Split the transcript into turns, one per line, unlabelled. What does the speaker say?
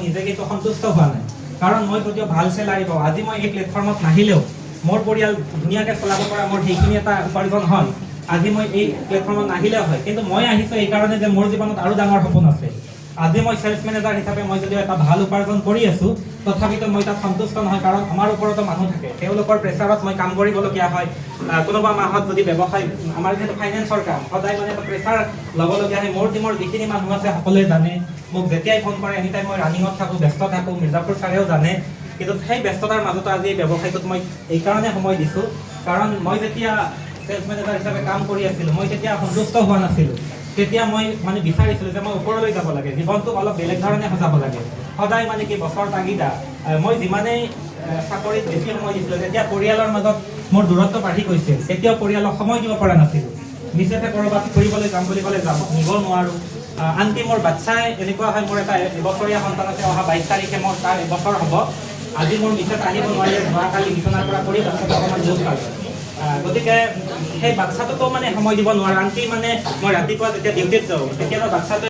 নিজে কিন্তু সন্তুষ্ট হোৱা নাই কাৰণ মই যদিও ভাল চেলাৰী পাওঁ আজি মই এই প্লেটফৰ্মত নাহিলেও মোৰ পৰিয়াল ধুনীয়াকৈ চলাব পৰা মোৰ সেইখিনি এটা উপাৰ্জন হ'ল আজি মই এই প্লেটফৰ্মত নাহিলেও হয় কিন্তু মই আহিছোঁ এইকাৰণে যে মোৰ জীৱনত আৰু ডাঙৰ সপোন আছে আজি মই সেলছ মেনেজাৰ হিচাপে মই যদিও এটা ভাল উপাৰ্জন কৰি আছোঁ তথাপিতো মই তাত সন্তুষ্ট নহয় কাৰণ আমাৰ ওপৰতো মানুহ থাকে তেওঁলোকৰ প্ৰেছাৰত মই কাম কৰিবলগীয়া হয় কোনোবা মাহত যদি ব্যৱসায় আমাৰ যিহেতু ফাইনেন্সৰ কাম সদায় মানে এটা প্ৰেছাৰ ল'বলগীয়া হয় মোৰ টিমৰ যিখিনি মানুহ আছে সকলোৱে জানে মোক যেতিয়াই ফোন কৰে এনি টাইম মই ৰানিঙত থাকোঁ ব্যস্ত থাকোঁ মিৰ্জাপুৰ ছাৰেও জানে কিন্তু সেই ব্যস্ততাৰ মাজতো আজি এই ব্যৱসায়টোত মই এইকাৰণে সময় দিছোঁ কাৰণ মই যেতিয়া সেলছ মেনেজাৰ হিচাপে কাম কৰি আছিলোঁ মই তেতিয়া সন্তুষ্ট হোৱা নাছিলোঁ তেতিয়া মই মানে বিচাৰিছিলোঁ যে মই ওপৰলৈ যাব লাগে জীৱনটোক অলপ বেলেগ ধৰণে সজাব লাগে সদায় মানে কি বছৰ তাগিদা মই যিমানেই চাকৰিত বেছি সময় দিছিলোঁ তেতিয়া পৰিয়ালৰ মাজত মোৰ দূৰত্ব বাঢ়ি গৈছিল তেতিয়াও পৰিয়ালক সময় দিব পৰা নাছিলোঁ নিচেতে ক'ৰবাত ফুৰিবলৈ যাম বুলি ক'লে যাব নিব নোৱাৰোঁ আনকি মোৰ বাচ্ছাই এনেকুৱা হয় মোৰ এটা এবছৰীয়া সন্তান আছে অহা 22 তাৰিখে মোৰ তাৰ এবছৰ হ'ব আজি মোৰ মিছেছ আহিব নোৱাৰিলে যোৱাকালি বিচনাৰ পৰা পৰি বাচ্ছাটো অকণমান দুখ পালোঁ গতিকে সেই বাচ্ছাটোকো মানে সময় দিব নোৱাৰোঁ আনকি মানে মই ৰাতিপুৱা যেতিয়া ডিউটিত যাওঁ তেতিয়াতো বাচ্ছাটো